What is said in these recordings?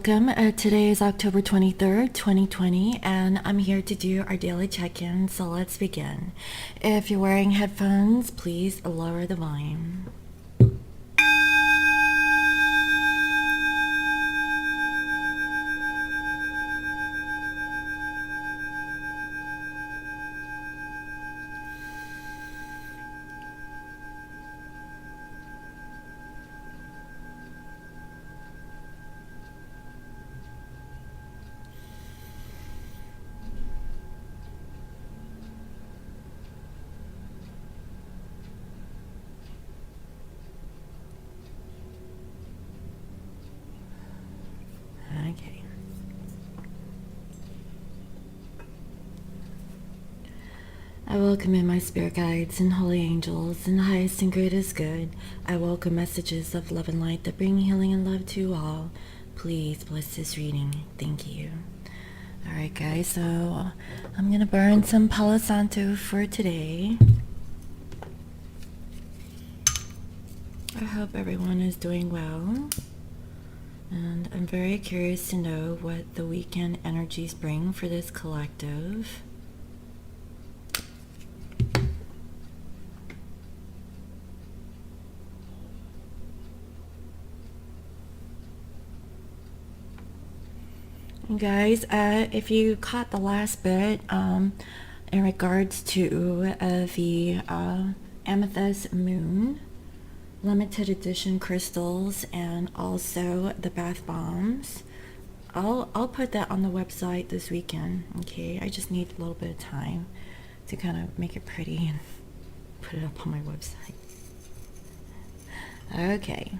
welcome. Today is October 23rd, 2020, and I'm here to do our daily check-in, so let's begin. If you're wearing headphones, please lower the volume. Okay. I welcome in my spirit guides and holy angels and highest and greatest good. I welcome messages of love and light that bring healing and love to all. Please bless this reading. Thank you. Alright guys, so I'm gonna burn some Palo Santo for today. I hope everyone is doing well. And I'm very curious to know what the weekend energies bring for this collective. And guys, if you caught the last bit in regards to the amethyst moon, limited edition crystals, and also the bath bombs, I'll put that on the website this weekend. Okay, I just need a little bit of time to kind of make it pretty and put it up on my website. Okay.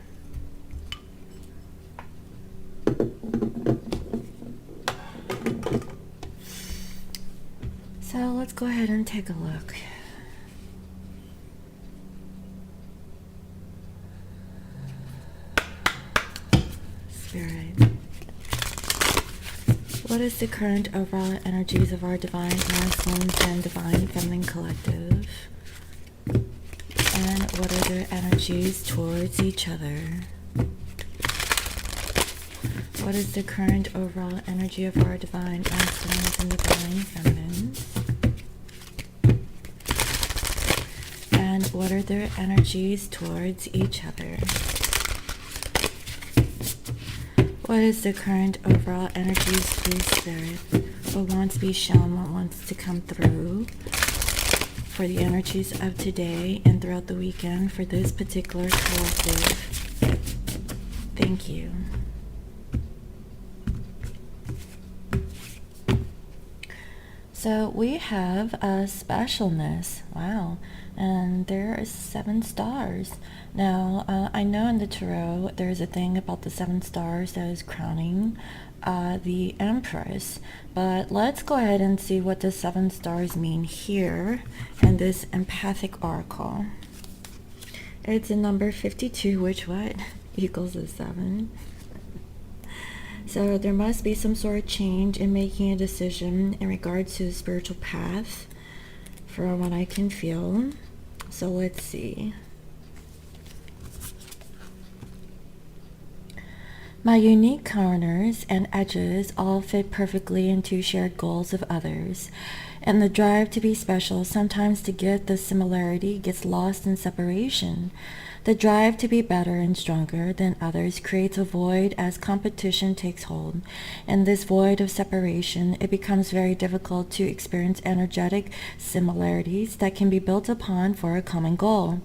So let's go ahead and take a look. Spirit, what is the current overall energies of our divine masculine and divine feminine collective? And what are their energies towards each other? What is the current overall energy of our divine masculines and divine feminines? And what are their energies towards each other? What is the current overall energies through spirit? What wants to be shown, what wants to come through for the energies of today and throughout the weekend for this particular collective? Thank you. So we have a specialness. Wow. And there are 7 stars. Now, I know in the tarot there's a thing about the 7 stars that is crowning the Empress. But let's go ahead and see what the 7 stars mean here in this empathic oracle. It's a number 52, which what? Equals a 7. So there must be some sort of change in making a decision in regards to the spiritual path, from what I can feel. So let's see. My unique corners and edges all fit perfectly into shared goals of others, and the drive to be special, sometimes to get the similarity, gets lost in separation. The drive to be better and stronger than others creates a void as competition takes hold. In this void of separation, it becomes very difficult to experience energetic similarities that can be built upon for a common goal.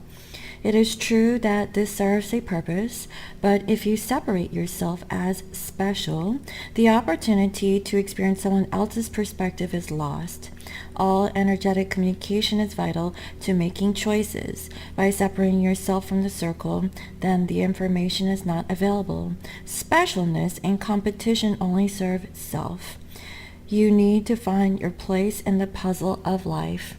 It is true that this serves a purpose, but if you separate yourself as special, the opportunity to experience someone else's perspective is lost. All energetic communication is vital to making choices. By separating yourself from the circle, then the information is not available. Specialness and competition only serve self. You need to find your place in the puzzle of life.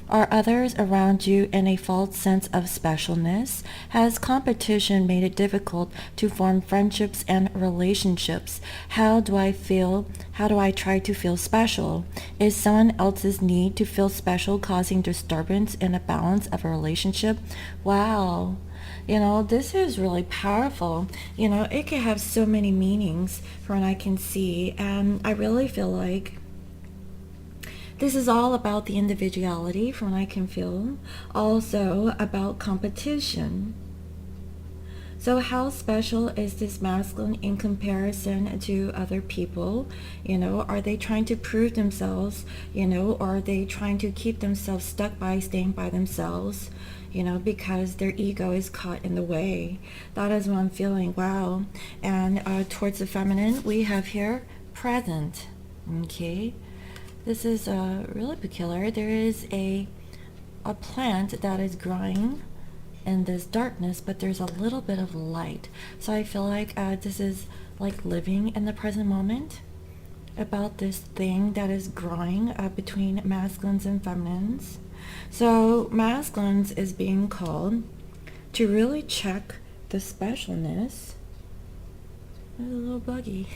Are others around you in a false sense of specialness? Has competition made it difficult to form friendships and relationships? How do I feel? How do I try to feel special? Is someone else's need to feel special causing disturbance in a balance of a relationship? Wow. This is really powerful. It can have so many meanings from what I can see. And I really feel like this is all about the individuality from what I can feel. Also about competition. So how special is this masculine in comparison to other people? Are they trying to prove themselves, or are they trying to keep themselves stuck by staying by themselves, because their ego is caught in the way? That is what I'm feeling. Wow. And towards the feminine, we have here present. Okay. This is really peculiar. There is a plant that is growing in this darkness, but there's a little bit of light. So I feel like this is like living in the present moment, about this thing that is growing between masculines and feminines. So masculines is being called to really check the specialness. There's a little buggy.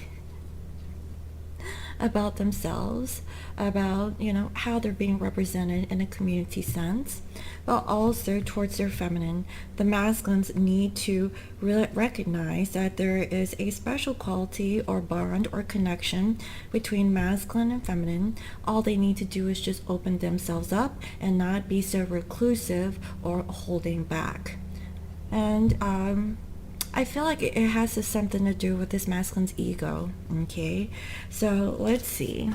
About themselves, about how they're being represented in a community sense, but also towards their feminine. The masculines need to really recognize that there is a special quality or bond or connection between masculine and feminine. All they need to do is just open themselves up and not be so reclusive or holding back. And I feel like it has something to do with this masculine's ego. Okay, so let's see.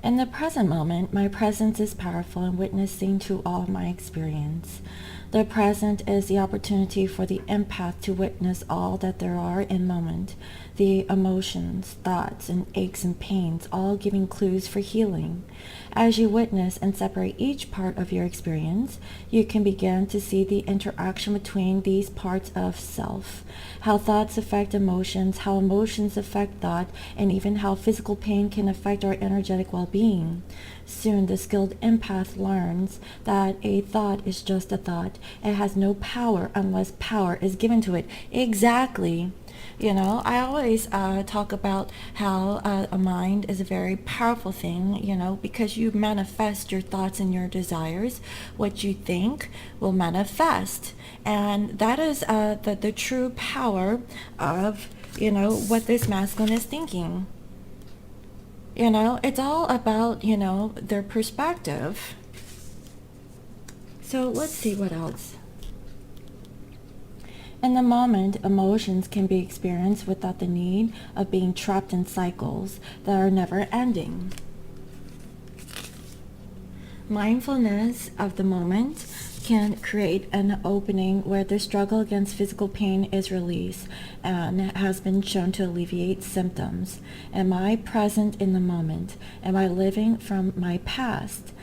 In the present moment, my presence is powerful and witnessing to all my experience. The present is the opportunity for the empath to witness all that there are in moment, the emotions, thoughts, and aches and pains, all giving clues for healing. As you witness and separate each part of your experience, you can begin to see the interaction between these parts of self, how thoughts affect emotions, how emotions affect thought, and even how physical pain can affect our energetic well-being. Soon the skilled empath learns that a thought is just a thought. It has no power unless power is given to it. Exactly. I always talk about how a mind is a very powerful thing, because you manifest your thoughts and your desires. What you think will manifest. And that is the true power of, what this masculine is thinking. It's all about, their perspective. So let's see what else. In the moment, emotions can be experienced without the need of being trapped in cycles that are never ending. Mindfulness of the moment can create an opening where the struggle against physical pain is released and has been shown to alleviate symptoms. Am I present in the moment? Am I living from my past?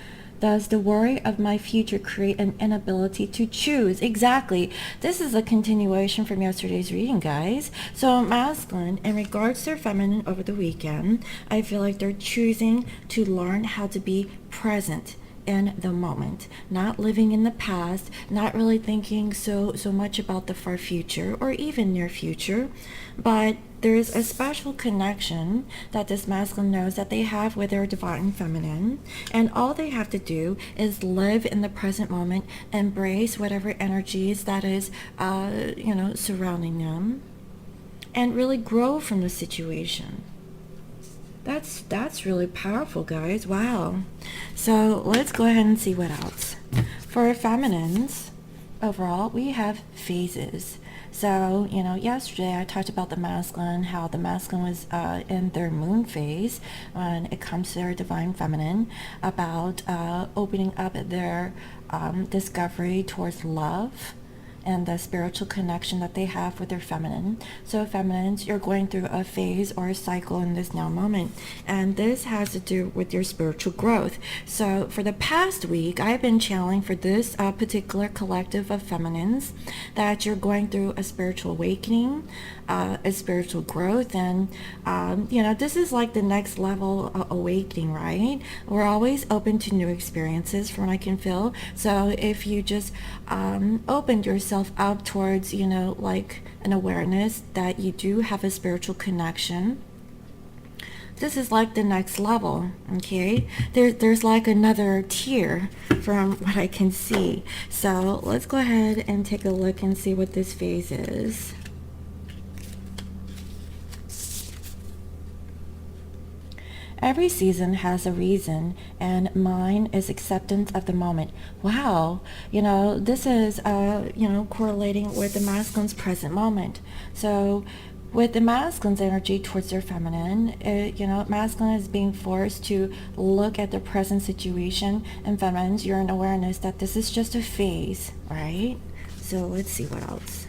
Does the worry of my future create an inability to choose? Exactly. This is a continuation from yesterday's reading, guys. So masculine, in regards to their feminine over the weekend, I feel like they're choosing to learn how to be present in the moment, not living in the past, not really thinking so much about the far future or even near future, but there's a special connection that this masculine knows that they have with their divine feminine, and all they have to do is live in the present moment, embrace whatever energies that is surrounding them, and really grow from the situation. That's really powerful, guys. Wow. So let's go ahead and see what else. For feminines, overall, we have phases. So, yesterday I talked about the masculine, how the masculine was in their moon phase when it comes to their divine feminine, about opening up their discovery towards love and the spiritual connection that they have with their feminine. So feminines, you're going through a phase or a cycle in this now moment, and this has to do with your spiritual growth. So for the past week, I've been channeling for this particular collective of feminines that you're going through a spiritual awakening, a spiritual growth, and this is like the next level awakening, right? We're always open to new experiences from what I can feel. So if you just opened yourself up towards like an awareness that you do have a spiritual connection, this is like the next level, okay? There's like another tier from what I can see. So let's go ahead and take a look and see what this phase is. Every season has a reason, and mine is acceptance of the moment. Wow, this is, correlating with the masculine's present moment. So with the masculine's energy towards their feminine, masculine is being forced to look at their present situation, and feminine's, you're in awareness that this is just a phase, right? So let's see what else.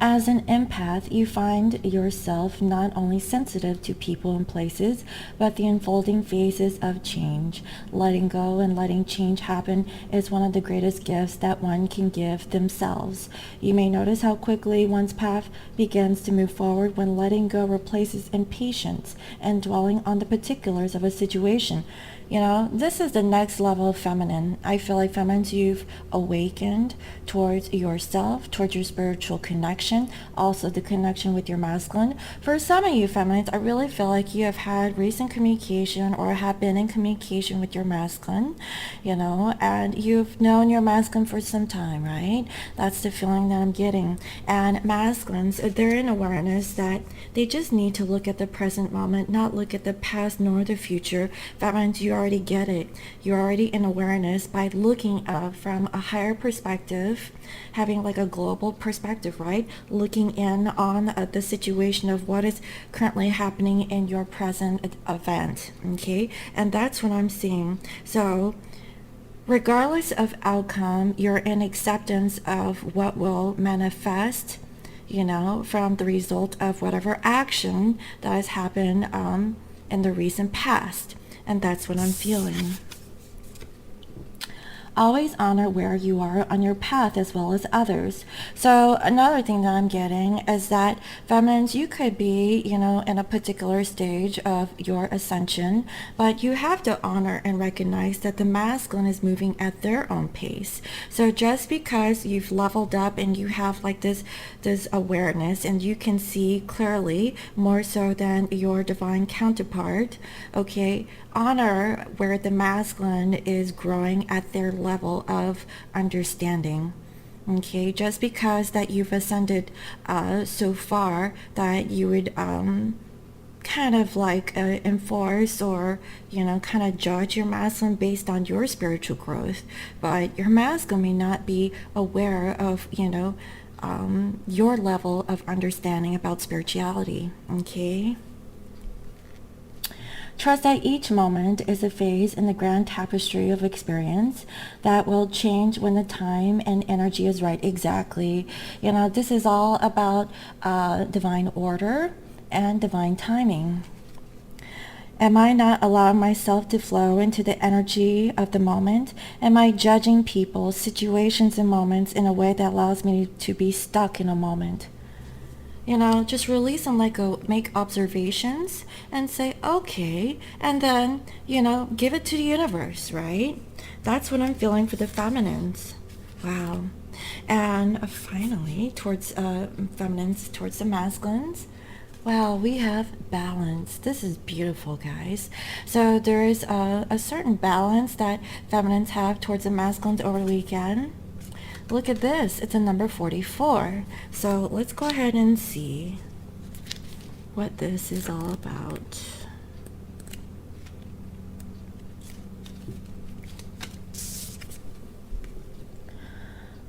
As an empath, you find yourself not only sensitive to people and places, but the unfolding phases of change. Letting go and letting change happen is one of the greatest gifts that one can give themselves. You may notice how quickly one's path begins to move forward when letting go replaces impatience and dwelling on the particulars of a situation. This is the next level of feminine. I feel like feminines, you've awakened towards yourself, towards your spiritual connection, also the connection with your masculine. For some of you feminines, I really feel like you have had recent communication or have been in communication with your masculine, and you've known your masculine for some time, right? That's the feeling that I'm getting. And masculines, they're in awareness that they just need to look at the present moment, not look at the past nor the future. Feminines, you already get it. You're already in awareness by looking up from a higher perspective, having like a global perspective, right? Looking in on the situation of what is currently happening in your present event, okay? And that's what I'm seeing. So regardless of outcome, you're in acceptance of what will manifest, from the result of whatever action that has happened in the recent past. And that's what I'm feeling. Always honor where you are on your path as well as others. So another thing that I'm getting is that feminines, you could be, in a particular stage of your ascension, but you have to honor and recognize that the masculine is moving at their own pace. So just because you've leveled up and you have like this awareness and you can see clearly more so than your divine counterpart, okay, honor where the masculine is growing at their level of understanding. Okay, just because that you've ascended so far that you would kind of like enforce or kind of judge your masculine based on your spiritual growth, but your masculine may not be aware of your level of understanding about spirituality. Okay. Trust that each moment is a phase in the grand tapestry of experience that will change when the time and energy is right. Exactly. This is all about divine order and divine timing. Am I not allowing myself to flow into the energy of the moment? Am I judging people, situations, and moments in a way that allows me to be stuck in a moment? Just release and let go, make observations and say, okay, and then, give it to the universe, right? That's what I'm feeling for the feminines. Wow. And finally, towards feminines, towards the masculines, wow, we have balance. This is beautiful, guys. So there is a certain balance that feminines have towards the masculines over the weekend. Look at this. It's a number 44. So let's go ahead and see what this is all about.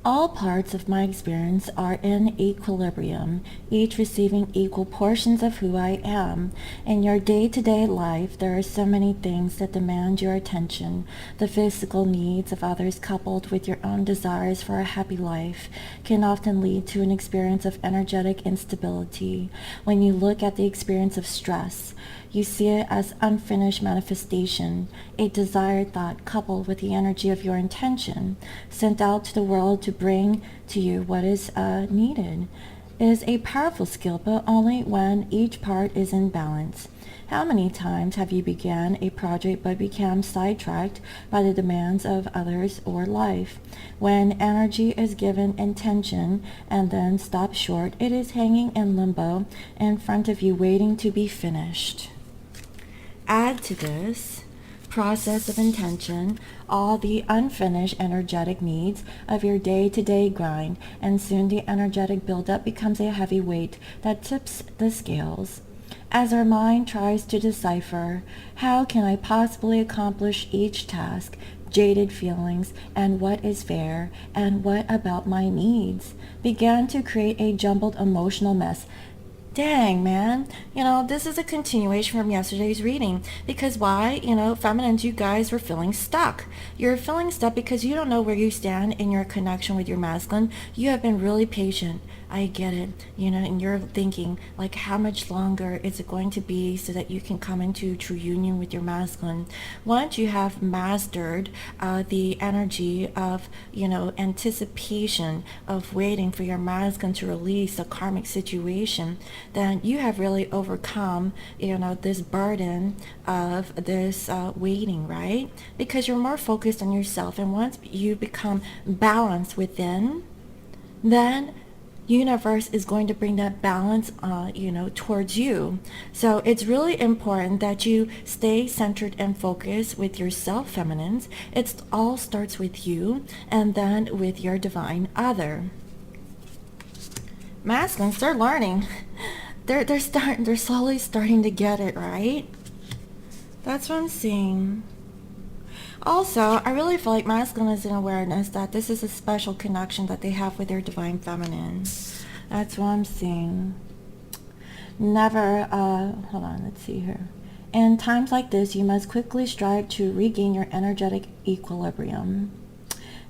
All parts of my experience are in equilibrium, each receiving equal portions of who I am. In your day-to-day life, there are so many things that demand your attention. The physical needs of others coupled with your own desires for a happy life can often lead to an experience of energetic instability. When you look at the experience of stress, you see it as unfinished manifestation, a desired thought coupled with the energy of your intention, sent out to the world to bring to you what is needed. is a powerful skill, but only when each part is in balance. How many times have you began a project but become sidetracked by the demands of others or life? When energy is given intention and then stopped short, it is hanging in limbo in front of you waiting to be finished. Add to this process of intention all the unfinished energetic needs of your day-to-day grind, and soon the energetic buildup becomes a heavy weight that tips the scales. As our mind tries to decipher, how can I possibly accomplish each task, jaded feelings, and what is fair, and what about my needs, began to create a jumbled emotional mess. Dang, man. This is a continuation from yesterday's reading. Because why? Feminines, you guys were feeling stuck. You're feeling stuck because you don't know where you stand in your connection with your masculine. You have been really patient. I get it. And you're thinking, like, how much longer is it going to be so that you can come into true union with your masculine? Once you have mastered the energy of, anticipation of waiting for your masculine to release a karmic situation, then you have really overcome, this burden of this waiting, right? Because you're more focused on yourself. And once you become balanced within, then universe is going to bring that balance towards you. So it's really important that you stay centered and focused with yourself, feminines. It all starts with you and then with your divine other. Masculines, they're learning. They're slowly starting to get it, right? That's what I'm seeing. Also, I really feel like masculine is an awareness that this is a special connection that they have with their divine feminine. That's what I'm seeing. Never, hold on, let's see here. In times like this, you must quickly strive to regain your energetic equilibrium.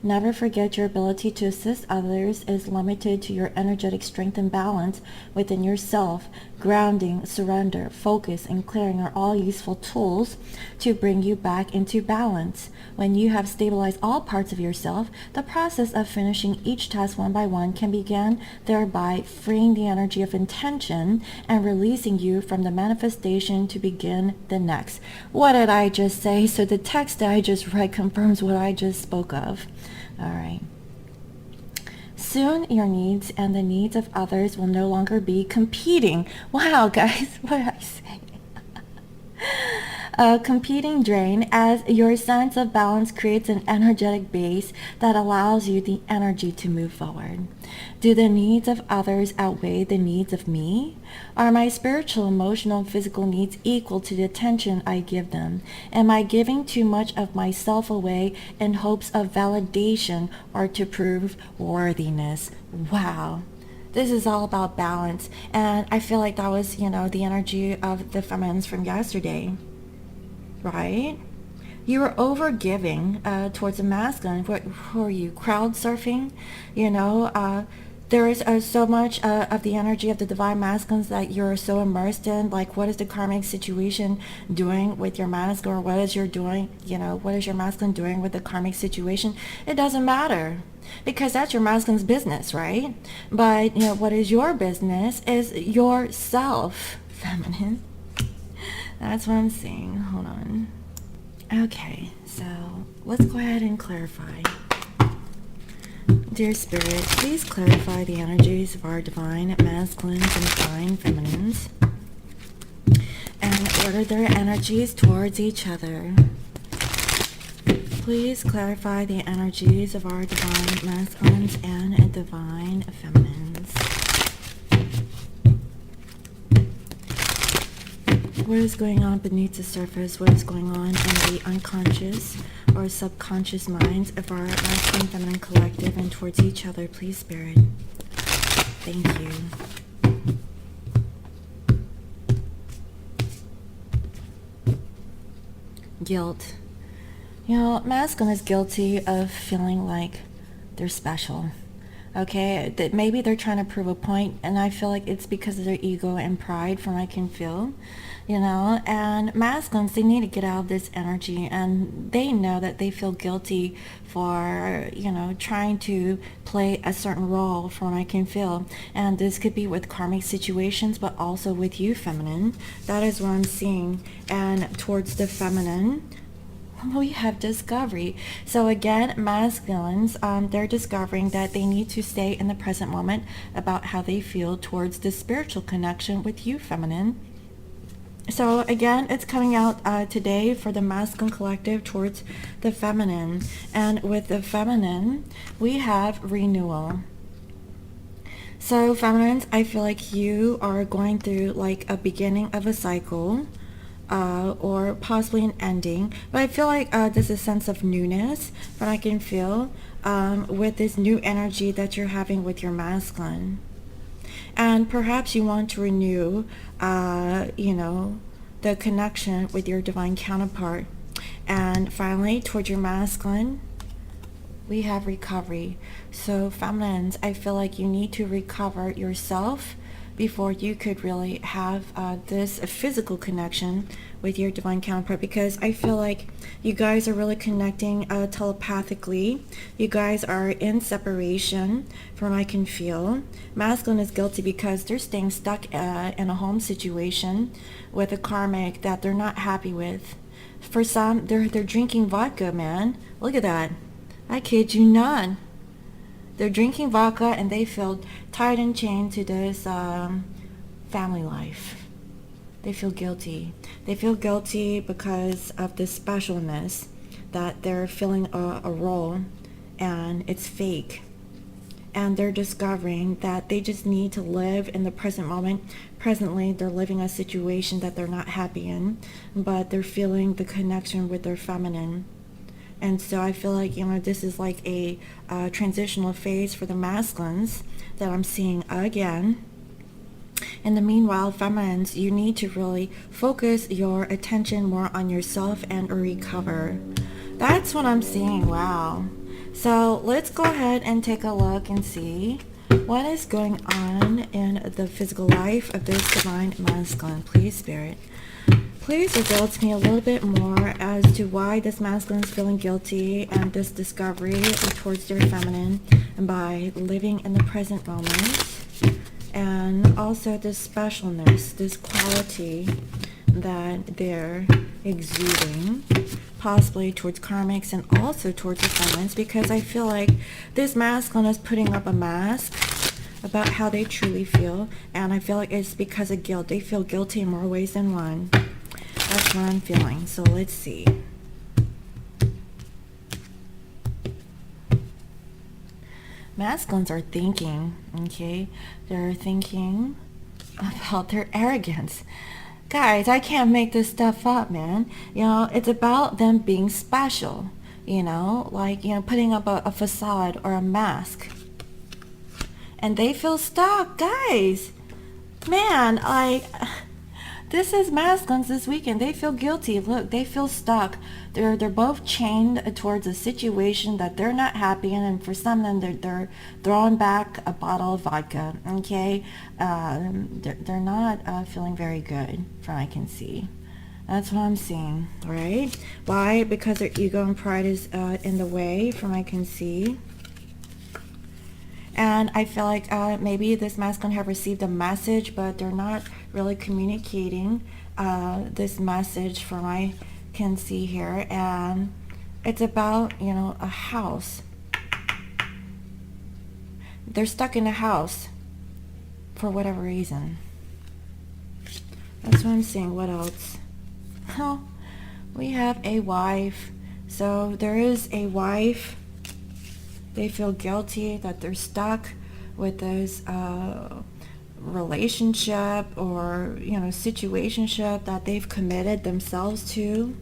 Never forget your ability to assist others is limited to your energetic strength and balance within yourself. Grounding, surrender, focus, and clearing are all useful tools to bring you back into balance. When you have stabilized all parts of yourself, the process of finishing each task one by one can begin, thereby freeing the energy of intention and releasing you from the manifestation to begin the next. What did I just say? So the text that I just read confirms what I just spoke of. All right. Soon your needs and the needs of others will no longer be competing. Wow, guys, what did I say? Competing drain, as your sense of balance creates an energetic base that allows you the energy to move forward. Do the needs of others outweigh the needs of me? Are my spiritual, emotional, and physical needs equal to the attention I give them? Am I giving too much of myself away in hopes of validation or to prove worthiness? Wow. This is all about balance. And I feel like that was, the energy of the feminines from yesterday. Right? You were over giving towards the masculine. What were you, crowd surfing? There is so much of the energy of the divine masculines that you're so immersed in. Like, what is the karmic situation doing with your masculine, or what is your masculine doing with the karmic situation? It doesn't matter, because that's your masculine's business, right? But what is your business is yourself, feminine. That's what I'm seeing. Hold on. Okay, so let's go ahead and clarify. Dear Spirit, please clarify the energies of our divine masculines and divine feminines, and order their energies towards each other. Please clarify the energies of our divine masculines and divine feminines. What is going on beneath the surface? What is going on in the unconscious or subconscious minds of our masculine feminine collective and towards each other, please, Spirit? Thank you. Guilt. Masculine is guilty of feeling like they're special. Okay, that maybe they're trying to prove a point, and I feel like it's because of their ego and pride, from what I can feel, and masculines, they need to get out of this energy, and they know that they feel guilty for, trying to play a certain role, from what I can feel. And this could be with karmic situations, but also with you, feminine. That is what I'm seeing. And towards the feminine, we have discovery. So again, masculines, they're discovering that they need to stay in the present moment about how they feel towards the spiritual connection with you, feminine. So again, it's coming out today for the masculine collective towards the feminine. And with the feminine, we have renewal. So feminines, I feel like you are going through like a beginning of a cycle, or possibly an ending, but I feel like there's a sense of newness that I can feel with this new energy that you're having with your masculine. And perhaps you want to renew the connection with your divine counterpart. And finally, towards your masculine, we have recovery. So feminines, I feel like you need to recover yourself before you could really have this physical connection with your divine counterpart, because I feel like you guys are really connecting telepathically. You guys are in separation, from what I can feel. Masculine is guilty because they're staying stuck in a home situation with a karmic that they're not happy with. For some, they're drinking vodka, man. Look at that. I kid you not. They're drinking vodka and they feel tied and chained to this family life. They feel guilty. They feel guilty because of the specialness that they're filling a role, and it's fake. And they're discovering that they just need to live in the present moment. Presently, they're living a situation that they're not happy in, but they're feeling the connection with their feminine. And so I feel like, this is like a transitional phase for the masculines that I'm seeing again. In the meanwhile, feminines, you need to really focus your attention more on yourself and recover. That's what I'm seeing. Wow. So let's go ahead and take a look and see what is going on in the physical life of this divine masculine. Please, Spirit, please reveal to me a little bit more as to why this masculine is feeling guilty and this discovery towards their feminine by living in the present moment. And also this specialness, this quality that they're exuding, possibly towards karmics and also towards the feminines, because I feel like this masculine is putting up a mask about how they truly feel, and I feel like it's because of guilt. They feel guilty in more ways than one. That's what I'm feeling. So let's see. Masculines are thinking, okay? They're thinking about their arrogance. Guys, I can't make this stuff up, man. It's about them being special, putting up a facade or a mask. And they feel stuck, guys. Man, this is masculines this weekend. They feel guilty. Look, they feel stuck. They're both chained towards a situation that they're not happy in, and for some of them, they're throwing back a bottle of vodka. Okay, they're not feeling very good, from what I can see. That's what I'm seeing. Right? Why? Because their ego and pride is in the way, from what I can see. And I feel like maybe this masculine have received a message, but they're not really communicating this message, from what I can see here. And it's about, a house. They're stuck in a house for whatever reason. That's what I'm seeing. What else? Well, we have a wife. So there is a wife. They feel guilty that they're stuck with this relationship or, situationship that they've committed themselves to.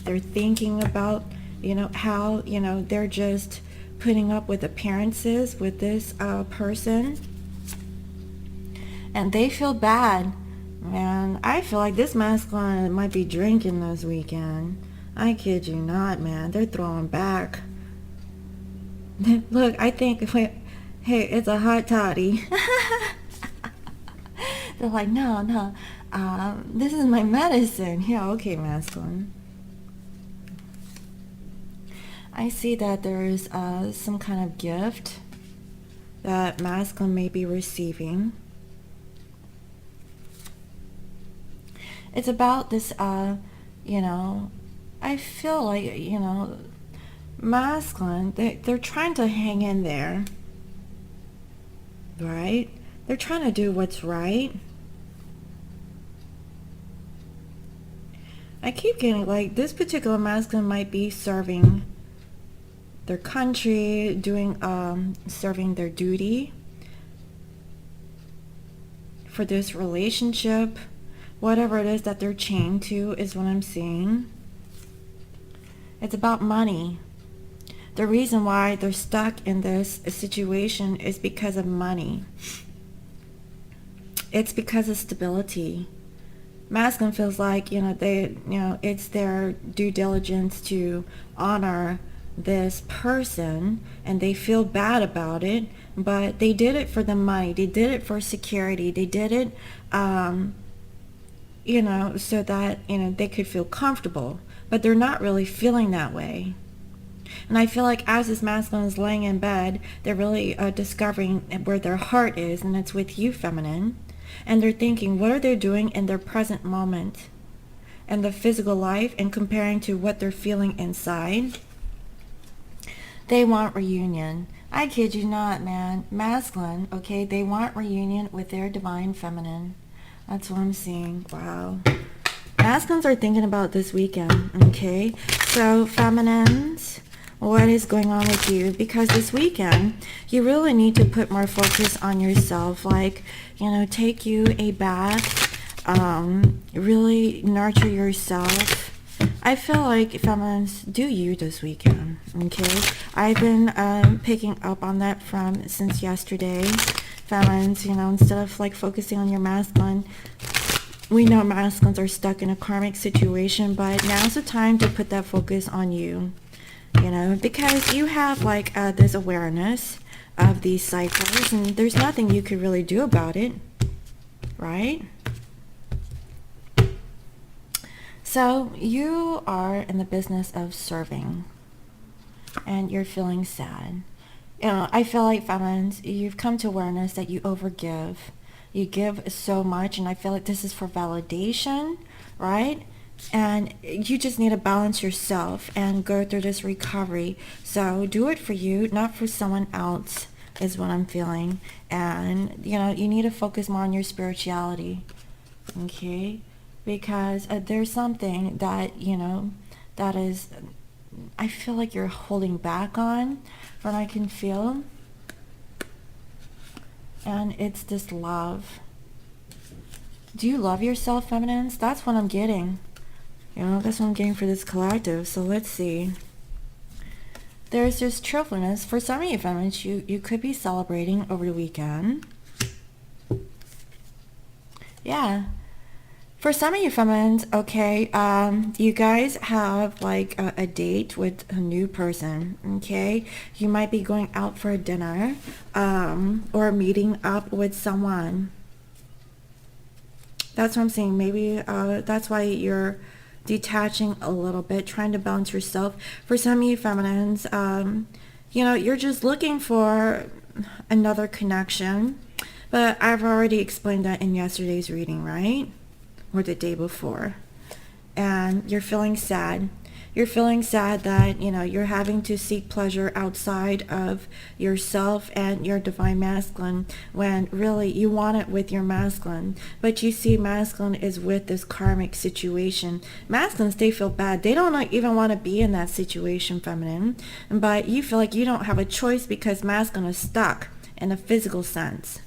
They're thinking about, how, they're just putting up with appearances with this person. And they feel bad. Man, I feel like this masculine might be drinking this weekend. I kid you not, man. They're throwing back. Look, I think, Hey, it's a hot toddy. They're like, no, no, this is my medicine. Yeah, okay, masculine. I see that there is some kind of gift that masculine may be receiving. It's about this, you know, I feel like, you know, masculine, they're trying to hang in there, right? They're trying to do what's right. I keep getting like this particular masculine might be serving their country, doing serving their duty for this relationship. Whatever it is that they're chained to is what I'm seeing. It's about money. The reason why they're stuck in this situation is because of money. It's because of stability. Masculine feels like, you know, it's their due diligence to honor this person, and they feel bad about it, but they did it for the money. They did it for security. They did it, you know, so that, you know, they could feel comfortable, but they're not really feeling that way. And I feel like as this masculine is laying in bed, they're really discovering where their heart is, and it's with you, feminine. And they're thinking, what are they doing in their present moment and the physical life, and comparing to what they're feeling inside. They want reunion. I kid you not, man. Masculine, okay, they want reunion with their divine feminine. That's what I'm seeing. Wow. Masculines are thinking about this weekend, okay? So, feminines, what is going on with you? Because this weekend, you really need to put more focus on yourself. Like, you know, take you a bath, really nurture yourself. I feel like feminines, do you this weekend, okay? I've been picking up on that from since yesterday. Feminines, you know, instead of like focusing on your masculine, we know masculines are stuck in a karmic situation, but now's the time to put that focus on you, you know, because you have like this awareness of these cycles, and there's nothing you could really do about it, right? So you are in the business of serving, and you're feeling sad. You know, I feel like feminines, you've come to awareness that you overgive. You give so much, and I feel like this is for validation, right? And you just need to balance yourself and go through this recovery. So do it for you, not for someone else, is what I'm feeling. And, you know, you need to focus more on your spirituality, okay? Because there's something that, you know, that is, I feel like you're holding back on, from what I can feel. And it's this love. Do you love yourself, feminines? That's what I'm getting. You know, that's what I'm getting for this collective. So let's see. There's this truthfulness. For some of you feminines, you could be celebrating over the weekend. Yeah. For some of you feminines, okay, you guys have like a date with a new person, okay? You might be going out for a dinner, or meeting up with someone. That's what I'm saying. Maybe that's why you're detaching a little bit, trying to balance yourself. For some of you feminines, you know, you're just looking for another connection. But I've already explained that in yesterday's reading, right? Or the day before. And you're feeling sad. You're feeling sad that, you know, you're having to seek pleasure outside of yourself and your divine masculine, when really you want it with your masculine. But you see masculine is with this karmic situation. Masculines, they feel bad. They don't even want to be in that situation, feminine. But you feel like you don't have a choice because masculine is stuck in a physical sense.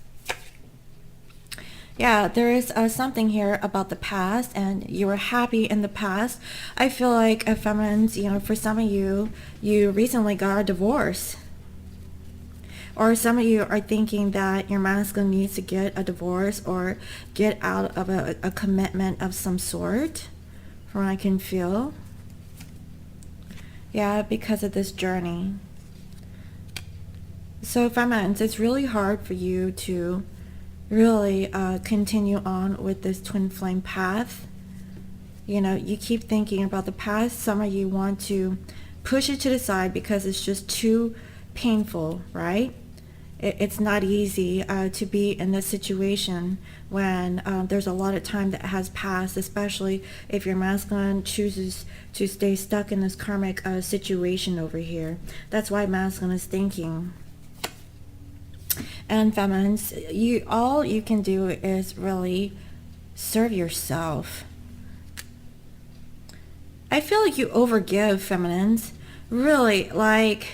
Yeah, there is something here about the past, and you were happy in the past. I feel like feminines, you know, for some of you, you recently got a divorce. Or some of you are thinking that your masculine needs to get a divorce or get out of a commitment of some sort, from what I can feel. Yeah, because of this journey. So feminines, it's really hard for you to really continue on with this twin flame path. You know, you keep thinking about the past. Some of you want to push it to the side because it's just too painful, right? It's not easy to be in this situation when there's a lot of time that has passed, especially if your masculine chooses to stay stuck in this karmic situation over here. That's why masculine is thinking. And feminines, all you can do is really serve yourself. I feel like you overgive, feminines. Really, like,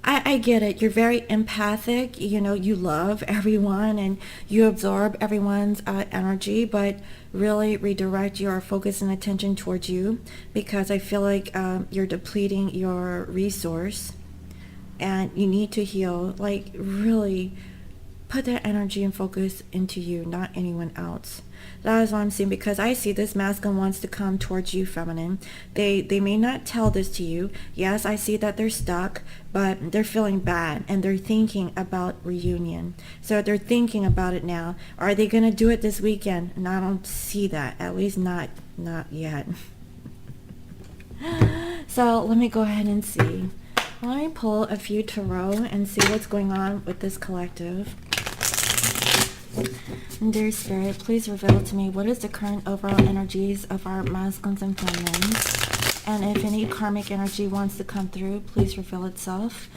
I get it. You're very empathic. You know, you love everyone and you absorb everyone's energy, but really redirect your focus and attention towards you, because I feel like you're depleting your resource and you need to heal. Like, really put that energy and focus into you, not anyone else. That is what I'm seeing, because I see this masculine wants to come towards you, feminine. They may not tell this to you. Yes, I see that they're stuck, but they're feeling bad and they're thinking about reunion. So they're thinking about it now. Are they going to do it this weekend? And I don't see that, at least not yet. So let me go ahead and see. Let me pull a few tarot and see what's going on with this collective. Dear Spirit, please reveal to me what is the current overall energies of our masculines and feminines. And if any karmic energy wants to come through, please reveal itself.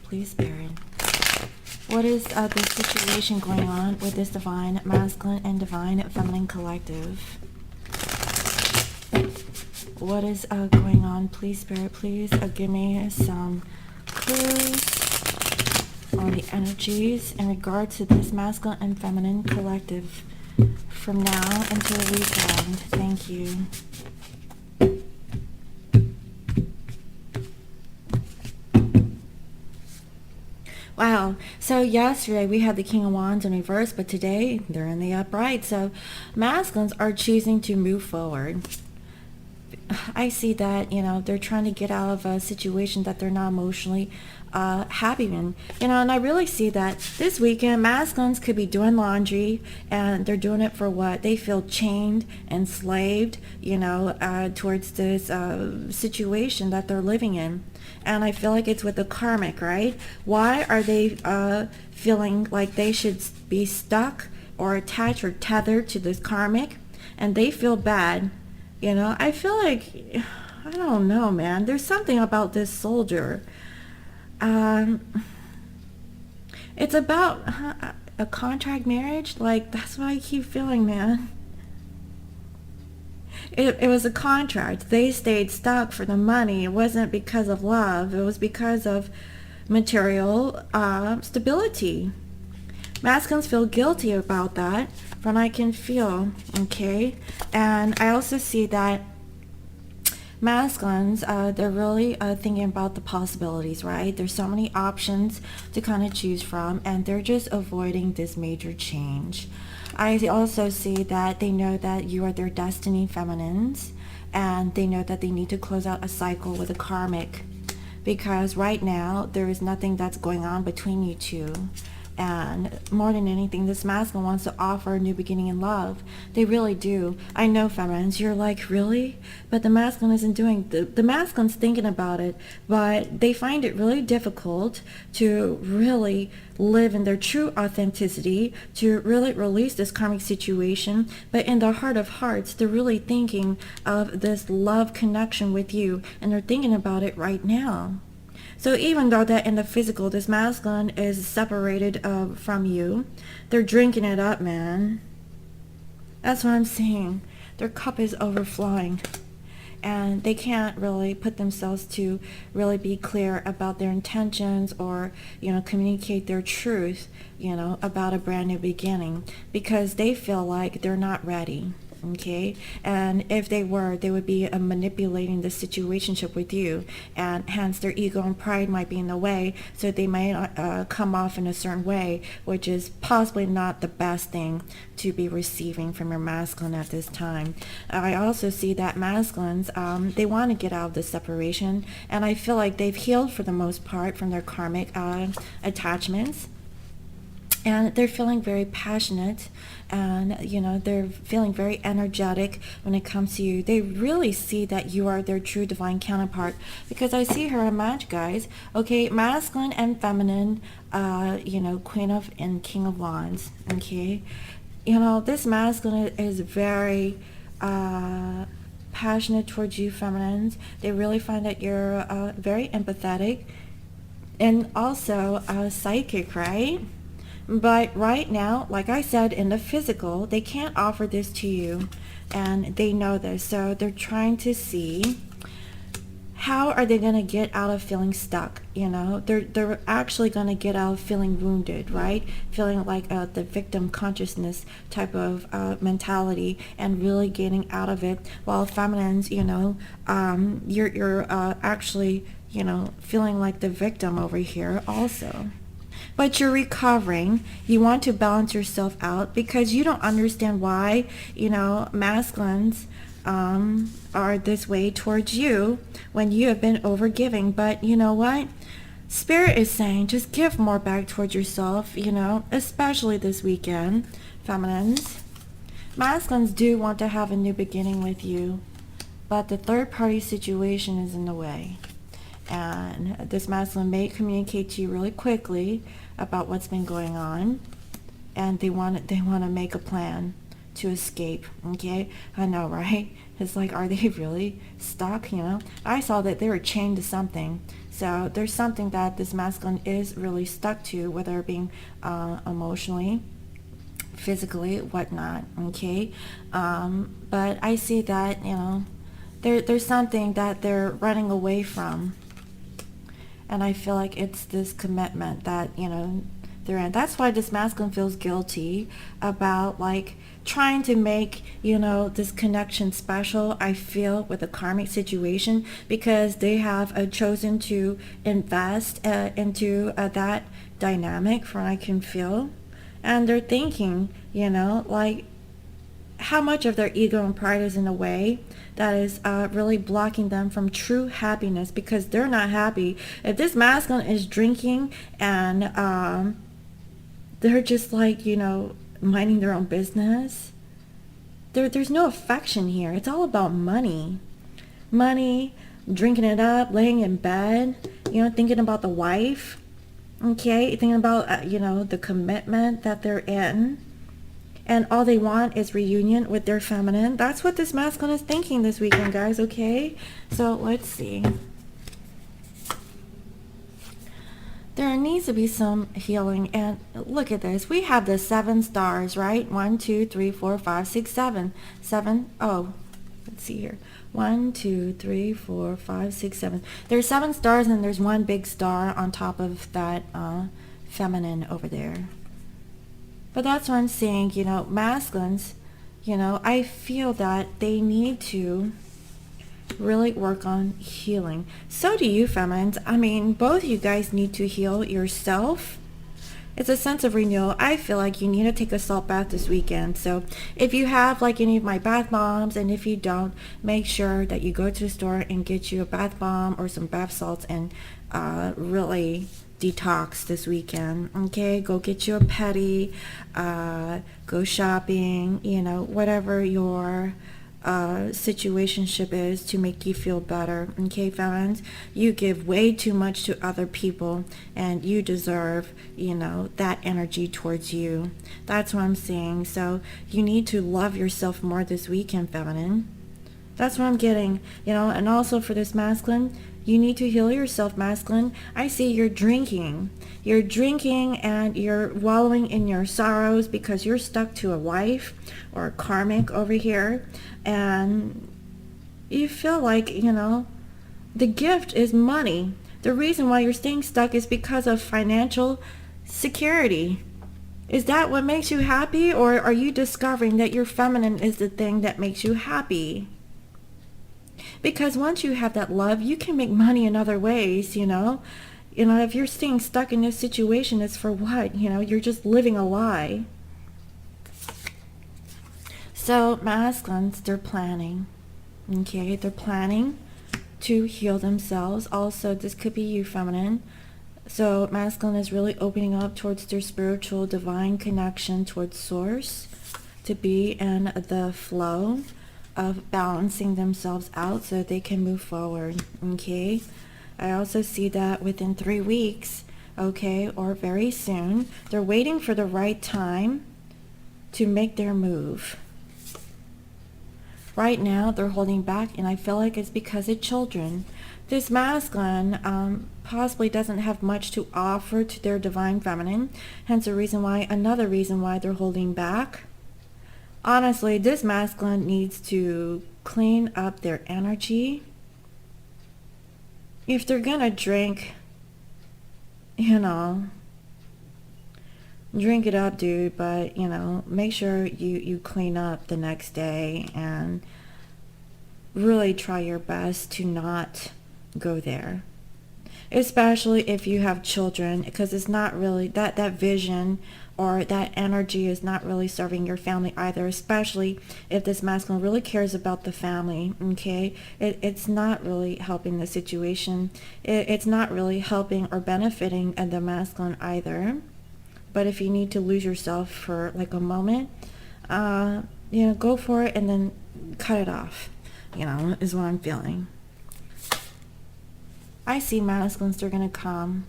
Please, Spirit. What is the situation going on with this divine masculine and divine feminine collective? What is going on? Please, Spirit, please give me some clues on the energies in regard to this masculine and feminine collective from now until the weekend. Thank you. Wow. So yesterday we had the King of Wands in reverse, but today they're in the upright. So masculines are choosing to move forward. I see that, you know, they're trying to get out of a situation that they're not emotionally happy in. You know, and I really see that this weekend masculines could be doing laundry and they're doing it for what? They feel chained, enslaved, you know, towards this situation that they're living in. And I feel like it's with the karmic, right? Why are they feeling like they should be stuck or attached or tethered to this karmic? And they feel bad. You know, I feel like, I don't know, man. There's something about this soldier. It's about a contract marriage. Like, that's what I keep feeling, man. It was a contract. They stayed stuck for the money. It wasn't because of love. It was because of material stability. Masculines feel guilty about that, from I can feel, okay? And I also see that masculines, they're really thinking about the possibilities, right? There's so many options to kind of choose from, and they're just avoiding this major change. I also see that they know that you are their destiny, feminines, and they know that they need to close out a cycle with a karmic, because right now there is nothing that's going on between you two. And more than anything, this masculine wants to offer a new beginning in love. They really do. I know, feminines, you're like, really? But the masculine isn't doing, the masculine's thinking about it, but they find it really difficult to really live in their true authenticity, to really release this karmic situation. But in their heart of hearts, they're really thinking of this love connection with you, and they're thinking about it right now. So even though that in the physical, this masculine is separated from you, they're drinking it up, man. That's what I'm saying. Their cup is overflowing. And they can't really put themselves to really be clear about their intentions or, you know, communicate their truth, you know, about a brand new beginning, because they feel like they're not ready. okay? And if they were, they would be manipulating the situationship with you, and hence their ego and pride might be in the way, so they might come off in a certain way, which is possibly not the best thing to be receiving from your masculine at this time. I also see that masculines, they want to get out of the separation, and I feel like they've healed for the most part from their karmic attachments, and they're feeling very passionate, and they're feeling very energetic when it comes to you. They really see that you are their true divine counterpart, because I see her a match, guys. Okay, masculine and feminine, Queen of and King of Wands. Okay, this masculine is very passionate towards you feminines. They really find that you're very empathetic and also psychic, right? But right now, like I said, in the physical, they can't offer this to you, and they know this. So they're trying to see how are they going to get out of feeling stuck. They're actually going to get out of feeling wounded, right? Feeling like the victim consciousness type of mentality, and really getting out of it. While feminines, you're actually, feeling like the victim over here also. But you're recovering. You want to balance yourself out, because you don't understand why, masculines are this way towards you when you have been overgiving. But you know what? Spirit is saying just give more back towards yourself, especially this weekend, feminines. Masculines do want to have a new beginning with you, but the third party situation is in the way. And this masculine may communicate to you really quickly about what's been going on, and they want to make a plan to escape. Okay, I know, right? It's like, are they really stuck? I saw that they were chained to something. So there's something that this masculine is really stuck to, whether it being emotionally, physically, whatnot. Okay, but I see that there's something that they're running away from. And I feel like it's this commitment that, they're in. That's why this masculine feels guilty about, like, trying to make, this connection special, I feel, with a karmic situation, because they have chosen to invest into that dynamic, from what I can feel. And they're thinking, like, how much of their ego and pride is in a way that is really blocking them from true happiness, because they're not happy. If this masculine is drinking and they're just like, minding their own business, there's no affection here. It's all about money. Money, drinking it up, laying in bed, thinking about the wife, okay, thinking about, the commitment that they're in. And all they want is reunion with their feminine. That's what this masculine is thinking this weekend, guys, okay? So let's see. There needs to be some healing. And look at this. We have the 7 stars, right? 1, 2, 3, 4, 5, 6, 7. 7. Oh, let's see here. 1, 2, 3, 4, 5, 6, 7. There's 7 stars, and there's one big star on top of that feminine over there. But that's what I'm saying, masculines, I feel that they need to really work on healing. So do you, feminines. I mean, both of you guys need to heal yourself. It's a sense of renewal. I feel like you need to take a salt bath this weekend. So if you have like any of my bath bombs, and if you don't, make sure that you go to the store and get you a bath bomb or some bath salts, and really detox this weekend. Okay, go get you a pedi, go shopping, whatever your situationship is to make you feel better. Okay, feminines, you give way too much to other people, and you deserve that energy towards you. That's what I'm saying. So you need to love yourself more this weekend, feminine. That's what I'm getting. And also for this masculine, you need to heal yourself, masculine. I see you're drinking. You're drinking and you're wallowing in your sorrows because you're stuck to a wife or a karmic over here. And you feel like, the gift is money. The reason why you're staying stuck is because of financial security. Is that what makes you happy, or are you discovering that your feminine is the thing that makes you happy? Because once you have that love, you can make money in other ways, you know. If you're staying stuck in this situation, it's for what? You're just living a lie. So masculines, they're planning. Okay, they're planning to heal themselves. Also, this could be you, feminine. So masculine is really opening up towards their spiritual divine connection towards source, to be in the flow of balancing themselves out so they can move forward. Okay, I also see that within 3 weeks, okay, or very soon, they're waiting for the right time to make their move. Right now, they're holding back, and I feel like it's because of children. This masculine possibly doesn't have much to offer to their divine feminine, hence another reason why they're holding back. Honestly, this masculine needs to clean up their energy. If they're gonna drink, drink it up, dude, but make sure you clean up the next day and really try your best to not go there, especially if you have children, because it's not really that vision or that energy is not really serving your family either, especially if this masculine really cares about the family. Okay, it's not really helping the situation. It's not really helping or benefiting the masculine either. But if you need to lose yourself for like a moment, go for it and then cut it off, is what I'm feeling. I see masculines, they're going to come.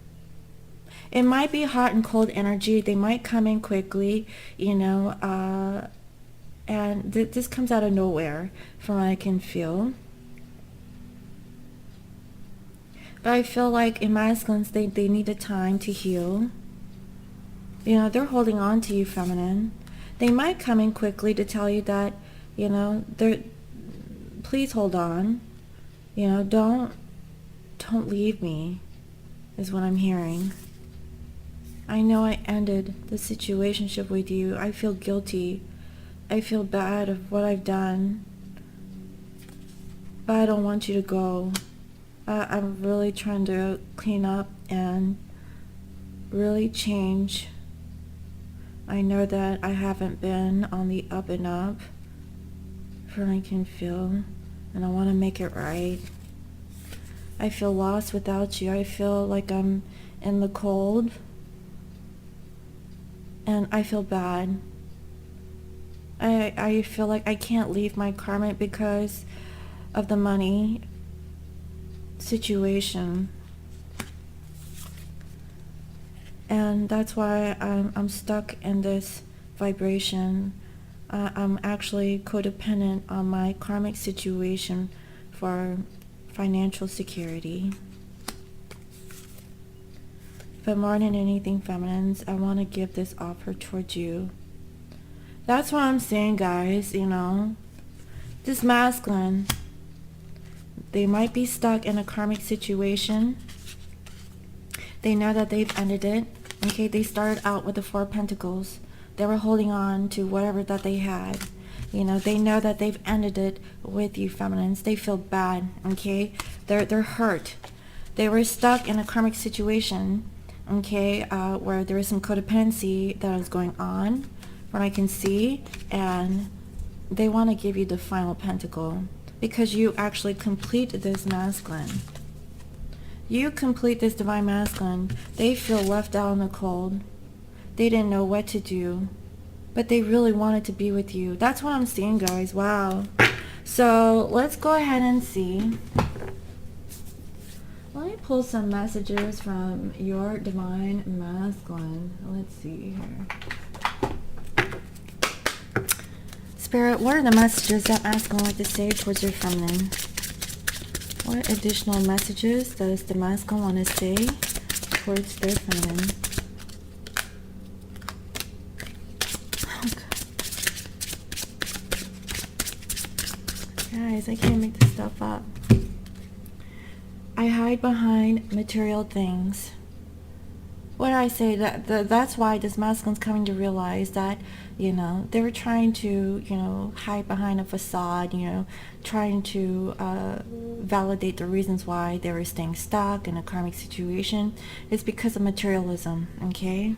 It might be hot and cold energy. They might come in quickly, and this comes out of nowhere from what I can feel. But I feel like in masculines, they need a time to heal. They're holding on to you, feminine. They might come in quickly to tell you that, please hold on. Don't leave me, is what I'm hearing. I know I ended the situationship with you. I feel guilty. I feel bad of what I've done. But I don't want you to go. I'm really trying to clean up and really change. I know that I haven't been on the up and up from what I can feel, and I want to make it right. I feel lost without you. I feel like I'm in the cold, and I feel bad. I feel like I can't leave my karmic because of the money situation. And that's why I'm stuck in this vibration. I'm actually codependent on my karmic situation for financial security. But more than anything, feminines, I want to give this offer towards you. That's what I'm saying, guys, This masculine, they might be stuck in a karmic situation. They know that they've ended it. Okay, they started out with the 4 of Pentacles. They were holding on to whatever that they had. They know that they've ended it with you, feminines. They feel bad, okay? They're hurt. They were stuck in a karmic situation, okay, where there is some codependency that is going on, what I can see, and they want to give you the final pentacle because you actually complete this masculine. You complete this divine masculine. They feel left out in the cold. They didn't know what to do, but they really wanted to be with you. That's what I'm seeing, guys. Wow. So let's go ahead and see. Let me pull some messages from your divine masculine. Let's see here. Spirit, what are the messages that masculine like to say towards your feminine? What additional messages does the masculine want to say towards their feminine? Oh, God. Guys, I can't make this stuff up. I hide behind material things. what I say, that's why this masculine's coming to realize that, they were trying to, hide behind a facade, trying to validate the reasons why they were staying stuck in a karmic situation. It's because of materialism, okay?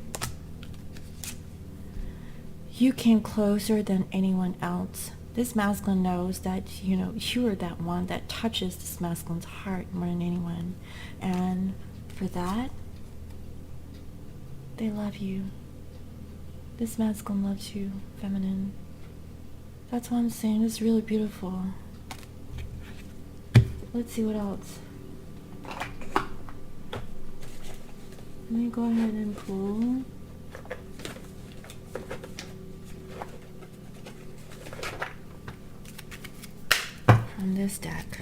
You came closer than anyone else. This masculine knows that, you are that one that touches this masculine's heart more than anyone. And for that, they love you. This masculine loves you, feminine. That's what I'm saying. It's really beautiful. Let's see what else. Let me go ahead and pull. From this deck.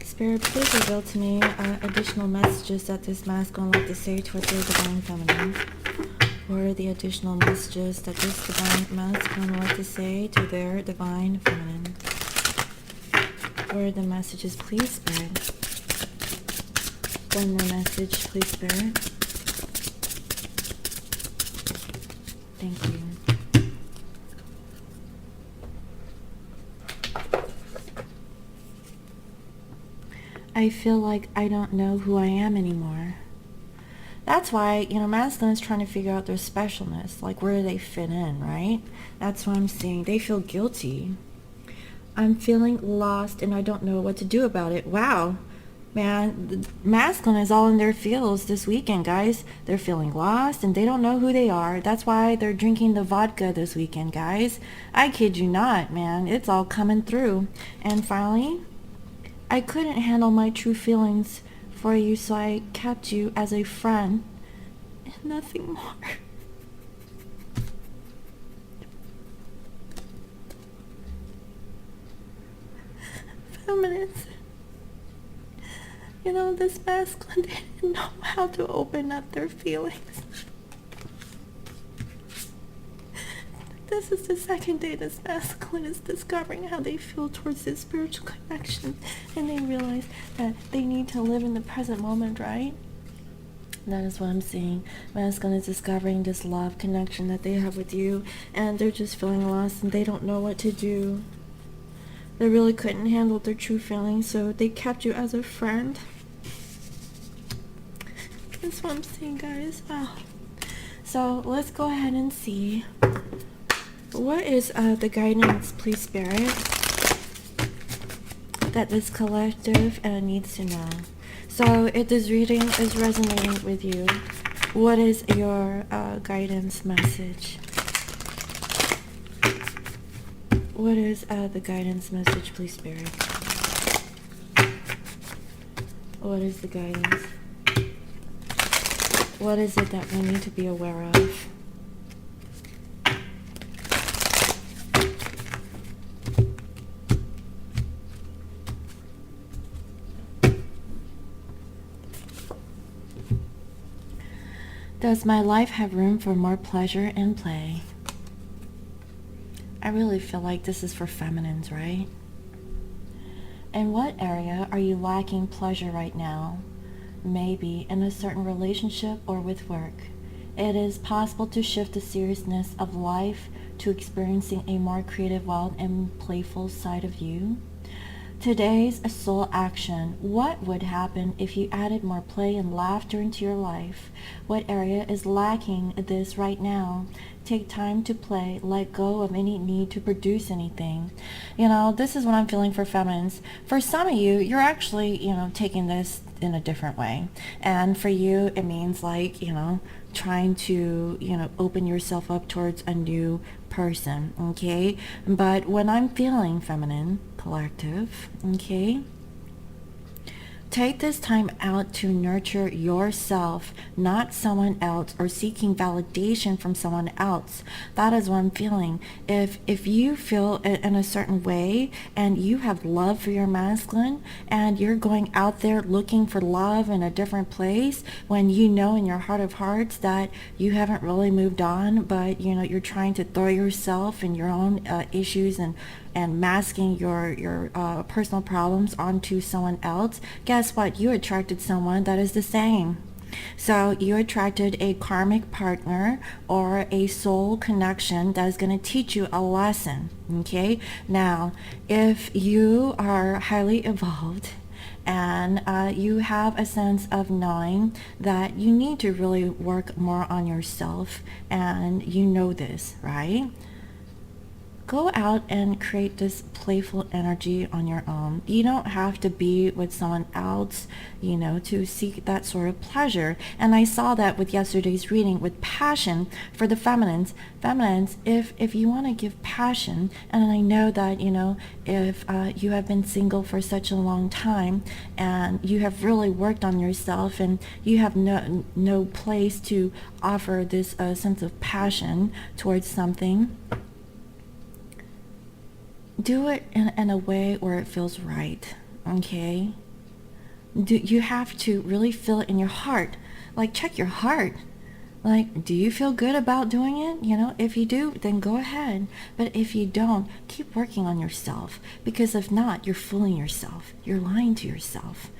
Spirit, please reveal to me additional messages that this masculine would like to say towards their divine feminine. What are the additional messages that this divine masculine would like to say to their divine feminine? What are the messages, please, Spirit? One more message, please, Spirit. Thank you. I feel like I don't know who I am anymore. That's why, masculine is trying to figure out their specialness. Like, where do they fit in, right? That's what I'm seeing. They feel guilty. I'm feeling lost and I don't know what to do about it. Wow. Man, the masculine is all in their feels this weekend, guys. They're feeling lost and they don't know who they are. That's why they're drinking the vodka this weekend, guys. I kid you not, man. It's all coming through. And finally, I couldn't handle my true feelings for you, so I kept you as a friend and nothing more. Feminists, this masculine didn't know how to open up their feelings. This is the second day this masculine is discovering how they feel towards this spiritual connection, and they realize that they need to live in the present moment, right? That is what I'm seeing. Masculine is discovering this love connection that they have with you, and they're just feeling lost and they don't know what to do. They really couldn't handle their true feelings, so they kept you as a friend. That's what I'm seeing, guys. Wow. So let's go ahead and see. What is the guidance, please, Spirit, that this collective needs to know? So if this reading is resonating with you, what is your guidance message? What is the guidance message, please, Spirit? What is the guidance? What is it that we need to be aware of? Does my life have room for more pleasure and play? I really feel like this is for feminines, right? In what area are you lacking pleasure right now? Maybe in a certain relationship or with work. It is possible to shift the seriousness of life to experiencing a more creative, wild, and playful side of you. Today's soul action. What would happen if you added more play and laughter into your life? What area is lacking this right now? Take time to play. Let go of any need to produce anything. This is what I'm feeling for feminines. For some of you, you're actually, taking this in a different way. And for you, it means like, trying to, open yourself up towards a new person, okay? But when I'm feeling feminine, collective, okay, take this time out to nurture yourself, not someone else, or seeking validation from someone else. That is what I'm feeling. If you feel in a certain way and you have love for your masculine and you're going out there looking for love in a different place, when you know in your heart of hearts that you haven't really moved on, but you're trying to throw yourself and your own issues and masking your personal problems onto someone else, guess what? You attracted someone that is the same. So you attracted a karmic partner or a soul connection that's going to teach you a lesson. Okay, now if you are highly evolved and you have a sense of knowing that you need to really work more on yourself, and you know this, right? Go out and create this playful energy on your own. You don't have to be with someone else, to seek that sort of pleasure. And I saw that with yesterday's reading with passion for the feminines. Feminines, if you want to give passion, and I know that, if you have been single for such a long time and you have really worked on yourself and you have no place to offer this sense of passion towards something, do it in a way where it feels right, okay? You have to really feel it in your heart. Like, check your heart. Like, do you feel good about doing it? If you do, then go ahead. But if you don't, keep working on yourself. Because if not, you're fooling yourself. You're lying to yourself.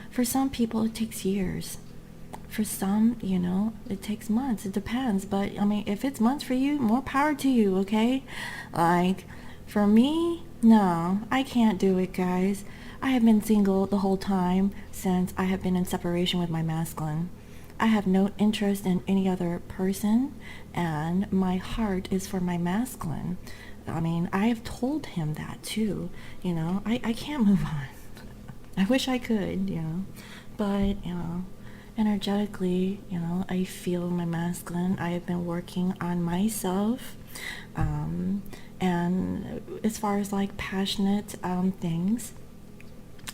For some people, it takes years. For some, it takes months. It depends. But, if it's months for you, more power to you, okay? Like, for me, no, I can't do it, guys. I have been single the whole time since I have been in separation with my masculine. I have no interest in any other person, and my heart is for my masculine. I have told him that too. I can't move on. I wish I could, but, energetically, I feel my masculine. I have been working on myself. And as far as like passionate things,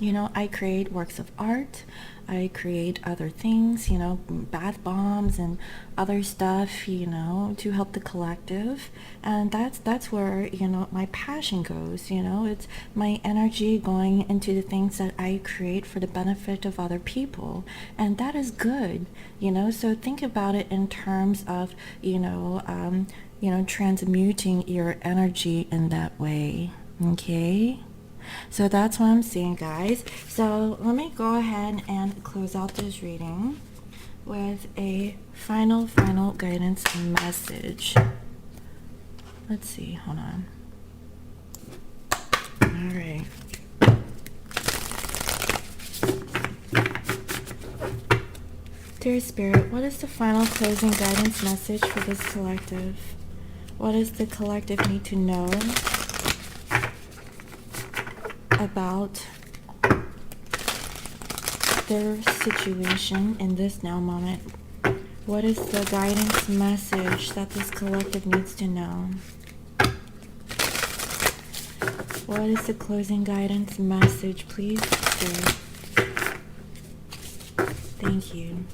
I create works of art. I create other things, bath bombs and other stuff, to help the collective. And that's where, my passion goes, it's my energy going into the things that I create for the benefit of other people. And that is good, so think about it in terms of, transmuting your energy in that way, okay? So that's what I'm seeing, guys. So let me go ahead and close out this reading with a final guidance message. Let's see, hold on. All right. Dear Spirit, what is the final closing guidance message for this collective? What does the collective need to know about their situation in this now moment? What is the guidance message that this collective needs to know? What is the closing guidance message, please, Spirit? Thank you.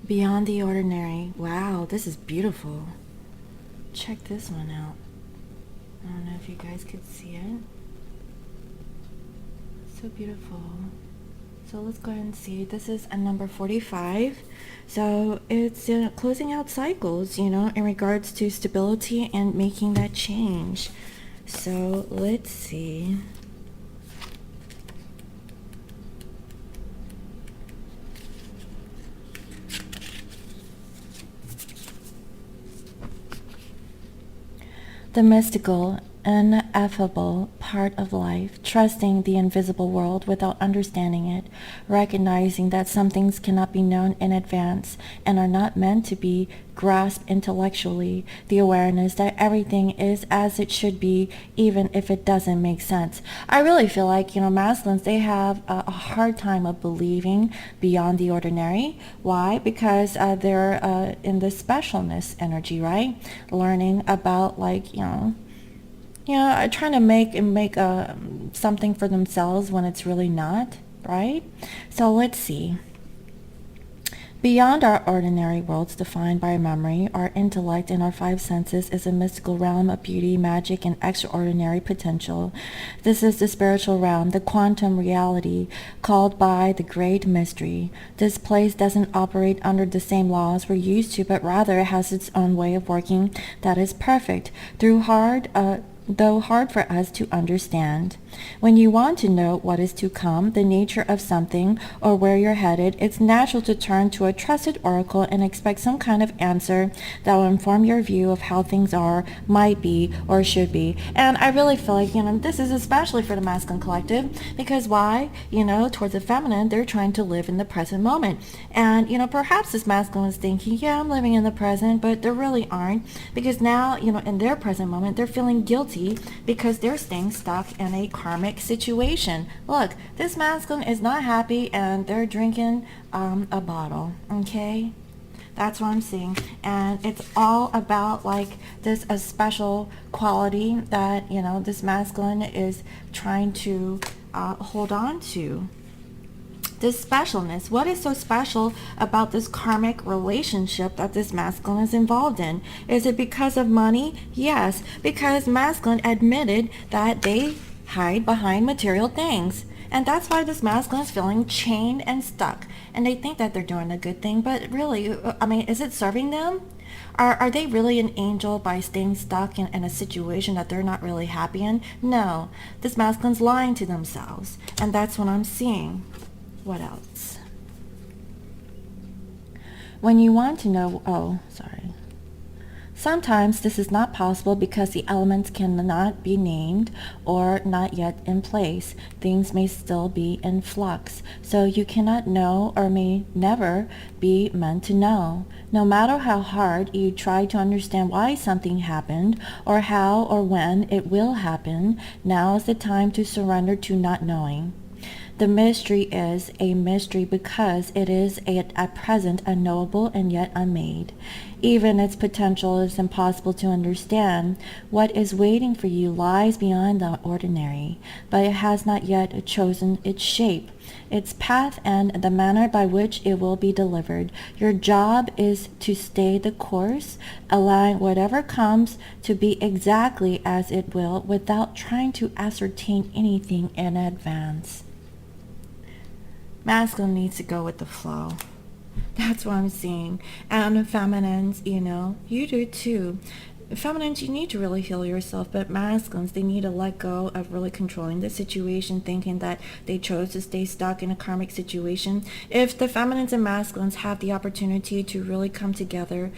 Beyond the ordinary. Wow, this is beautiful. Check this one out. I don't know if you guys could see it. So beautiful. So let's go ahead and see. This is a number 45. So it's closing out cycles, in regards to stability and making that change. So let's see. The mystical, ineffable part of life, trusting the invisible world without understanding it, recognizing that some things cannot be known in advance and are not meant to be grasped intellectually, the awareness that everything is as it should be, even if it doesn't make sense. I really feel like, masculines, they have a hard time of believing beyond the ordinary. Why? Because they're in the specialness energy, right? Learning about, trying to make something for themselves when it's really not, right? So let's see. Beyond our ordinary worlds defined by memory, our intellect and our five senses is a mystical realm of beauty, magic, and extraordinary potential. This is the spiritual realm, the quantum reality, called by the great mystery. This place doesn't operate under the same laws we're used to, but rather it has its own way of working that is perfect. Through hard though hard for us to understand. When you want to know what is to come, the nature of something, or where you're headed, it's natural to turn to a trusted oracle and expect some kind of answer that will inform your view of how things are, might be, or should be. And I really feel like, this is especially for the masculine collective, because why? Towards the feminine, they're trying to live in the present moment. And, perhaps this masculine is thinking, yeah, I'm living in the present, but they really aren't, because now, in their present moment, they're feeling guilty because they're staying stuck in a karmic situation. Look, this masculine is not happy and they're drinking a bottle, okay? That's what I'm seeing. And it's all about like this a special quality that, this masculine is trying to hold on to. This specialness. What is so special about this karmic relationship that this masculine is involved in? Is it because of money? Yes, because masculine admitted that they hide behind material things. And that's why this masculine is feeling chained and stuck. And they think that they're doing a good thing, but really, is it serving them? Are they really an angel by staying stuck in a situation that they're not really happy in? No, this masculine's lying to themselves. And that's what I'm seeing. What else? When you want to know, sometimes this is not possible because the elements cannot be named or not yet in place. Things may still be in flux, so you cannot know or may never be meant to know. No matter how hard you try to understand why something happened or how or when it will happen, now is the time to surrender to not knowing. The mystery is a mystery because it is at present unknowable and yet unmade. Even its potential is impossible to understand. What is waiting for you lies beyond the ordinary, but it has not yet chosen its shape, its path, and the manner by which it will be delivered. Your job is to stay the course, allowing whatever comes to be exactly as it will without trying to ascertain anything in advance. Masculine needs to go with the flow. That's what I'm seeing. And feminines, you do too. Feminines, you need to really heal yourself, but masculines, they need to let go of really controlling the situation, thinking that they chose to stay stuck in a karmic situation. If the feminines and masculines have the opportunity to really come together,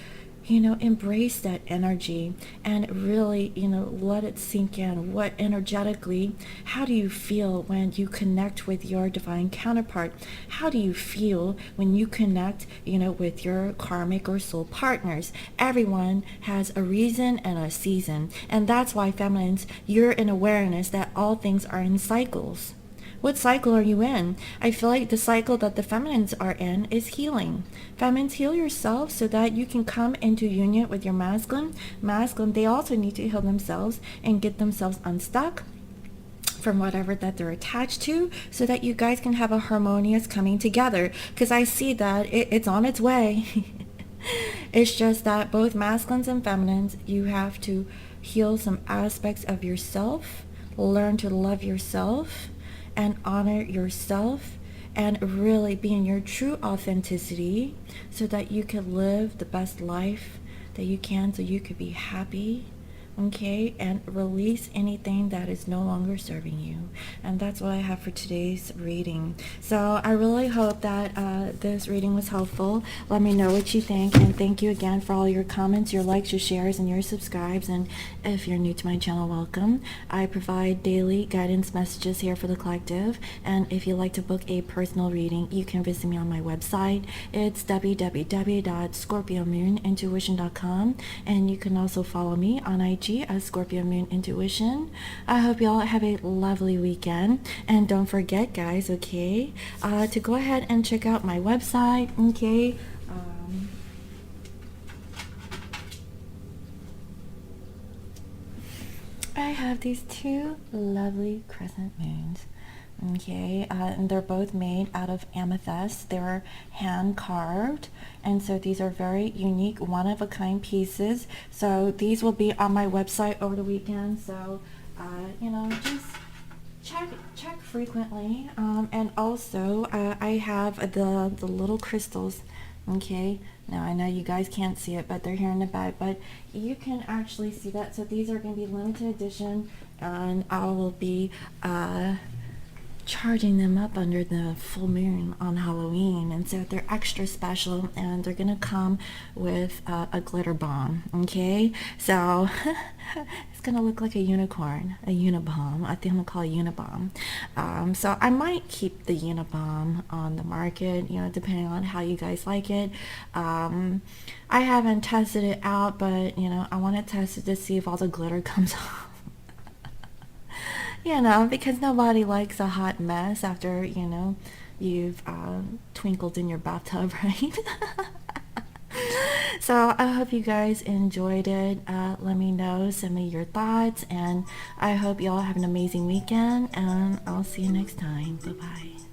embrace that energy and really, let it sink in. What energetically, how do you feel when you connect with your divine counterpart? How do you feel when you connect, with your karmic or soul partners? Everyone has a reason and a season. And that's why feminines, you're in awareness that all things are in cycles. What cycle are you in? I feel like the cycle that the feminines are in is healing. Feminines, heal yourself so that you can come into union with your masculine. Masculine, they also need to heal themselves and get themselves unstuck from whatever that they're attached to so that you guys can have a harmonious coming together. Because I see that it's on its way. It's just that both masculines and feminines, you have to heal some aspects of yourself, learn to love yourself, and honor yourself and really be in your true authenticity so that you can live the best life that you can, so you could be happy, okay, and release anything that is no longer serving you. And that's what I have for today's reading. So I really hope that this reading was helpful. Let me know what you think, and thank you again for all your comments, your likes, your shares, and your subscribes. And if you're new to my channel, welcome. I provide daily guidance messages here for the collective, and if you'd like to book a personal reading, you can visit me on my website. It's www.scorpiomoonintuition.com, and you can also follow me on IG as Scorpio Moon Intuition. I hope you all have a lovely weekend, and don't forget, guys, okay, to go ahead and check out my website, okay. I have these two lovely crescent moons, okay, and they're both made out of amethyst. They're hand carved, and so these are very unique, one-of-a-kind pieces. So these will be on my website over the weekend, so just check frequently. And also I have the little crystals Okay, now I know you guys can't see it, but they're here in the back, but you can actually see that. So these are going to be limited edition, and I will be charging them up under the full moon on Halloween, and so they're extra special, and they're gonna come with a glitter bomb. Okay, so it's gonna look like a unicorn, a unibomb. I think I'm gonna call it unibomb. So I might keep the unibomb on the market, you know, depending on how you guys like it. I haven't tested it out, but you know, I want to test it to see if all the glitter comes off. You know, because nobody likes a hot mess after, you know, you've twinkled in your bathtub, right? So I hope you guys enjoyed it. Let me know, send me your thoughts, and I hope y'all have an amazing weekend, and I'll see you next time. Bye bye.